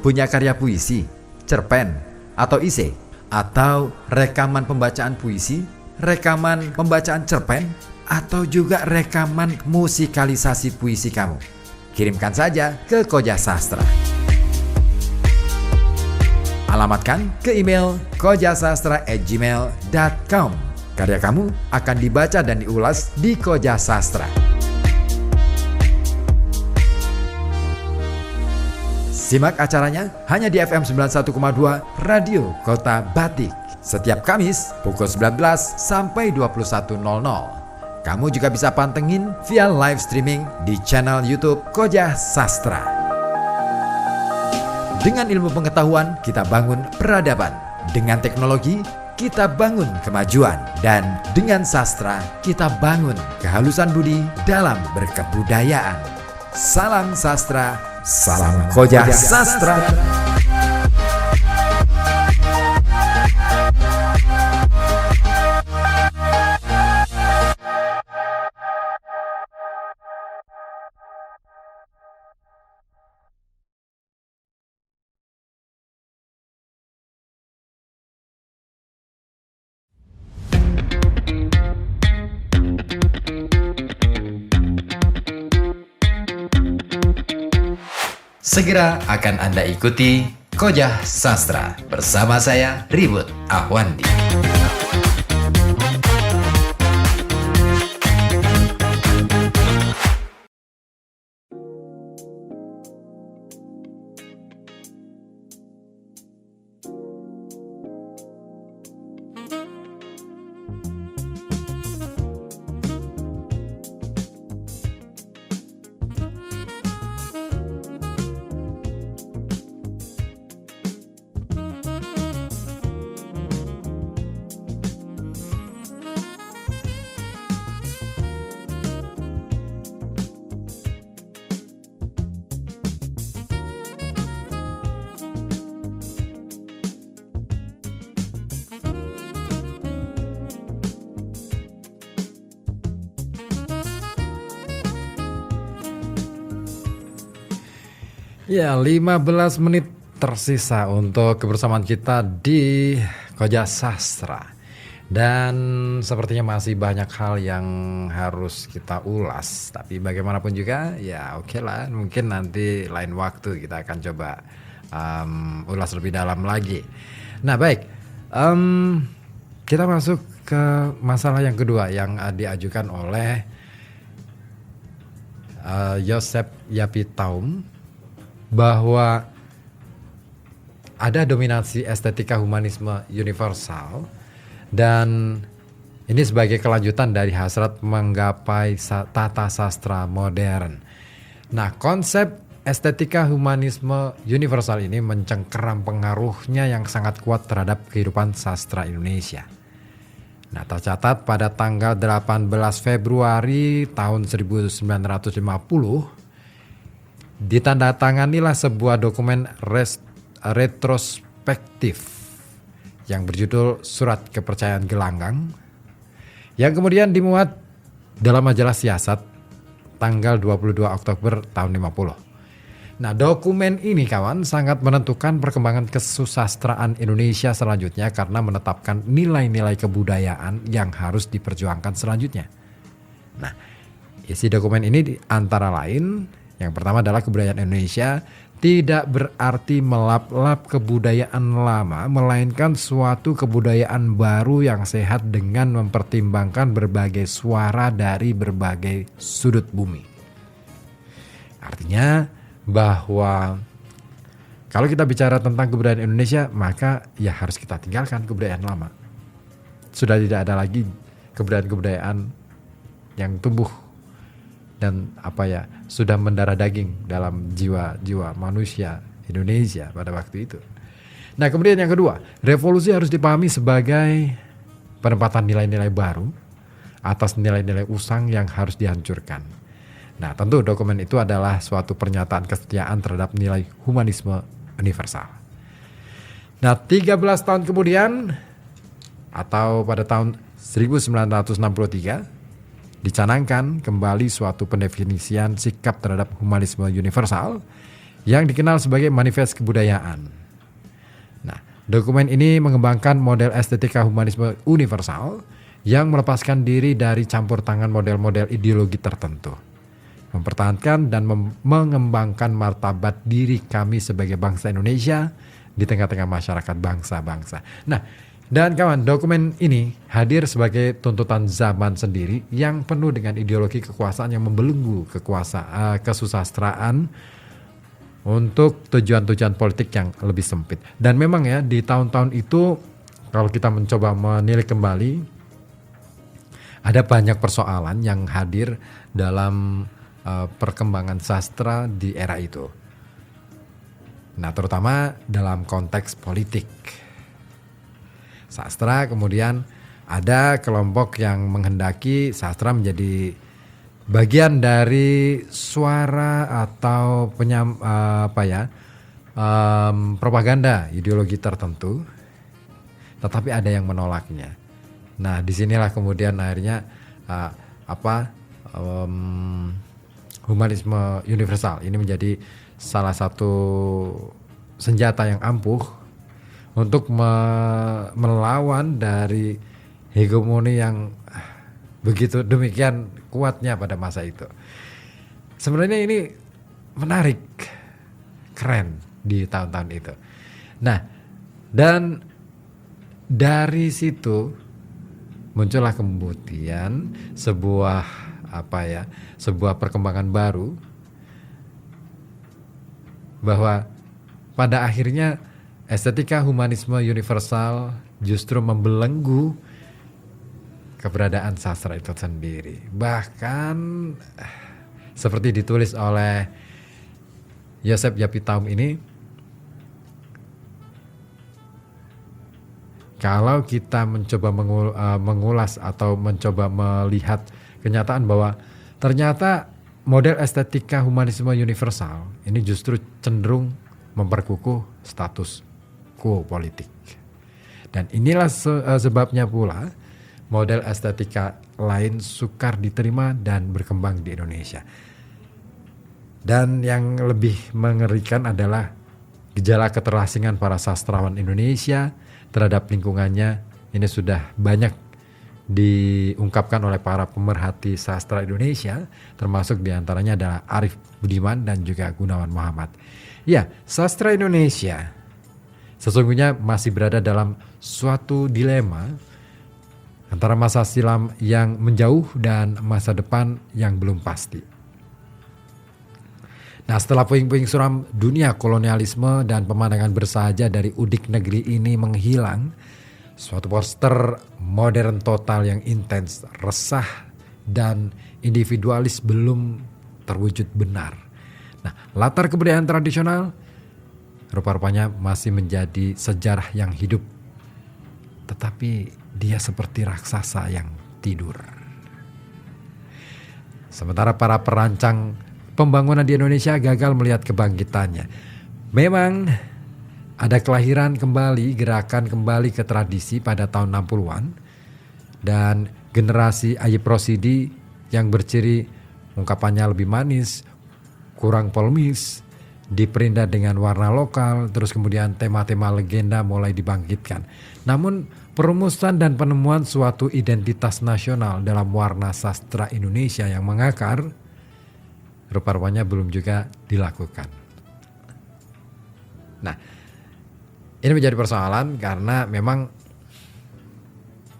punya karya puisi, cerpen, atau esai, atau rekaman pembacaan puisi, rekaman pembacaan cerpen, atau juga rekaman musikalisasi puisi kamu? Kirimkan saja ke Koja Sastra. Alamatkan ke email kojasastra@gmail.com. Karya kamu akan dibaca dan diulas di Koja Sastra. Simak acaranya hanya di FM 91,2 Radio Kota Batik. Setiap Kamis pukul 19 sampai 21.00. Kamu juga bisa pantengin via live streaming di channel YouTube Koja Sastra. Dengan ilmu pengetahuan kita bangun peradaban. Dengan teknologi kita bangun kemajuan. Dan dengan sastra kita bangun kehalusan budi dalam berkebudayaan. Salam sastra, salam Koja Sastra. Segera akan Anda ikuti Koja Sastra bersama saya Ribut Ahwandi. Ya, 15 menit tersisa untuk kebersamaan kita di Koja Sastra. Dan sepertinya masih banyak hal yang harus kita ulas. Tapi bagaimanapun juga, ya oke lah. Mungkin nanti lain waktu kita akan coba ulas lebih dalam lagi. Nah baik, kita masuk ke masalah yang kedua yang diajukan oleh Joseph Yapitaum, bahwa ada dominasi estetika humanisme universal dan ini sebagai kelanjutan dari hasrat menggapai tata sastra modern. Nah, konsep estetika humanisme universal ini mencengkeram pengaruhnya yang sangat kuat terhadap kehidupan sastra Indonesia. Nah, tercatat pada tanggal 18 Februari tahun 1950 ditandatanganilah sebuah dokumen retrospektif yang berjudul Surat Kepercayaan Gelanggang yang kemudian dimuat dalam majalah Siasat tanggal 22 Oktober tahun 50. Nah, dokumen ini kawan sangat menentukan perkembangan kesusastraan Indonesia selanjutnya karena menetapkan nilai-nilai kebudayaan yang harus diperjuangkan selanjutnya. Nah, isi dokumen ini antara lain, yang pertama adalah kebudayaan Indonesia tidak berarti melap-lap kebudayaan lama, melainkan suatu kebudayaan baru yang sehat dengan mempertimbangkan berbagai suara dari berbagai sudut bumi. Artinya bahwa kalau kita bicara tentang kebudayaan Indonesia, maka ya harus kita tinggalkan kebudayaan lama. Sudah tidak ada lagi kebudayaan-kebudayaan yang tumbuh dan sudah mendarah daging dalam jiwa manusia Indonesia pada waktu itu. Nah, kemudian yang kedua, revolusi harus dipahami sebagai penempatan nilai-nilai baru atas nilai-nilai usang yang harus dihancurkan. Nah, tentu dokumen itu adalah suatu pernyataan kesetiaan terhadap nilai humanisme universal. Nah, 13 tahun kemudian atau pada tahun 1963 dicanangkan kembali suatu pendefinisian sikap terhadap humanisme universal yang dikenal sebagai Manifest Kebudayaan. Nah, dokumen ini mengembangkan model estetika humanisme universal yang melepaskan diri dari campur tangan model-model ideologi tertentu, mempertahankan dan mengembangkan martabat diri kami sebagai bangsa Indonesia di tengah-tengah masyarakat bangsa-bangsa. Nah, dan kawan, dokumen ini hadir sebagai tuntutan zaman sendiri yang penuh dengan ideologi kekuasaan yang membelenggu kesusastraan untuk tujuan-tujuan politik yang lebih sempit. Dan memang ya, di tahun-tahun itu kalau kita mencoba menilik kembali, ada banyak persoalan yang hadir dalam perkembangan sastra di era itu. Nah, terutama dalam konteks politik. Sastra kemudian ada kelompok yang menghendaki sastra menjadi bagian dari suara atau propaganda ideologi tertentu, tetapi ada yang menolaknya. Nah, disinilah kemudian akhirnya humanisme universal ini menjadi salah satu senjata yang ampuh untuk melawan dari hegemoni yang begitu demikian kuatnya pada masa itu. Sebenarnya ini menarik, keren di tahun-tahun itu. Nah, dan dari situ muncullah kemudian sebuah perkembangan baru, bahwa pada akhirnya estetika humanisme universal justru membelenggu keberadaan sastra itu sendiri. Bahkan seperti ditulis oleh Joseph Yapitaum ini, kalau kita mencoba mengulas atau mencoba melihat kenyataan bahwa ternyata model estetika humanisme universal ini justru cenderung memperkukuh status quo politik. Dan inilah sebabnya pula model estetika lain sukar diterima dan berkembang di Indonesia. Dan yang lebih mengerikan adalah gejala keterasingan para sastrawan Indonesia terhadap lingkungannya ini sudah banyak diungkapkan oleh para pemerhati sastra Indonesia, termasuk diantaranya adalah Arif Budiman dan juga Gunawan Muhammad. Ya, sastra Indonesia sesungguhnya masih berada dalam suatu dilema antara masa silam yang menjauh dan masa depan yang belum pasti. Nah, setelah puing-puing suram dunia kolonialisme dan pemandangan bersahaja dari udik negeri ini menghilang, suatu poster modern total yang intens, resah, dan individualis belum terwujud benar. Nah, latar kebudayaan tradisional rupa-rupanya masih menjadi sejarah yang hidup, tetapi dia seperti raksasa yang tidur. Sementara para perancang pembangunan di Indonesia gagal melihat kebangkitannya. Memang ada kelahiran kembali, gerakan kembali ke tradisi pada tahun 60-an. Dan generasi Ayub Rosidi yang berciri ungkapannya lebih manis, kurang polemis, diperindah dengan warna lokal, terus kemudian tema-tema legenda mulai dibangkitkan. Namun perumusan dan penemuan suatu identitas nasional dalam warna sastra Indonesia yang mengakar rupa-rupanya belum juga dilakukan. Nah, ini menjadi persoalan karena memang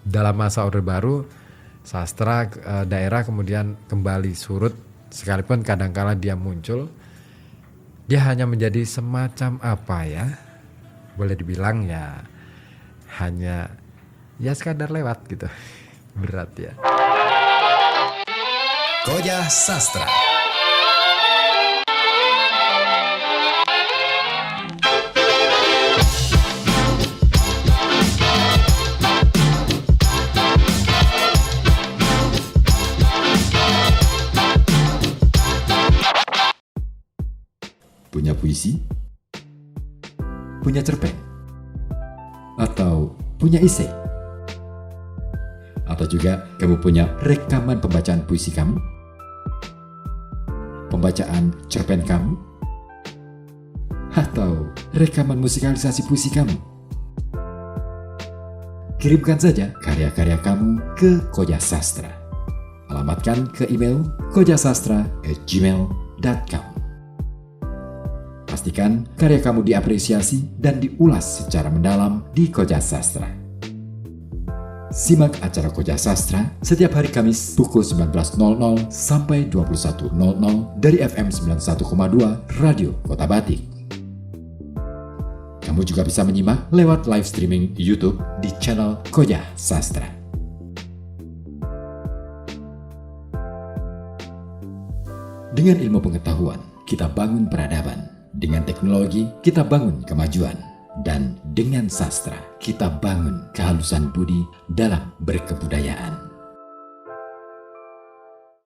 dalam masa Orde Baru sastra daerah kemudian kembali surut, sekalipun kadangkala dia muncul, dia hanya menjadi semacam boleh dibilang ya hanya sekadar lewat gitu. Berat ya. Koja Sastra. Punya puisi? Punya cerpen? Atau punya esai? Atau juga kamu punya rekaman pembacaan puisi kamu? Pembacaan cerpen kamu? atau rekaman musikalisasi puisi kamu? Kirimkan saja karya-karya kamu ke Koja Sastra. Alamatkan ke email kojasastra@gmail.com. Pastikan karya kamu diapresiasi dan diulas secara mendalam di Koja Sastra. Simak acara Koja Sastra setiap hari Kamis pukul 19.00 sampai 21.00 dari FM 91,2 Radio Kota Batik. Kamu juga bisa menyimak lewat live streaming YouTube di channel Koja Sastra. Dengan ilmu pengetahuan, kita bangun peradaban. Dengan teknologi, kita bangun kemajuan. Dan dengan sastra, kita bangun kehalusan budi dalam berkebudayaan.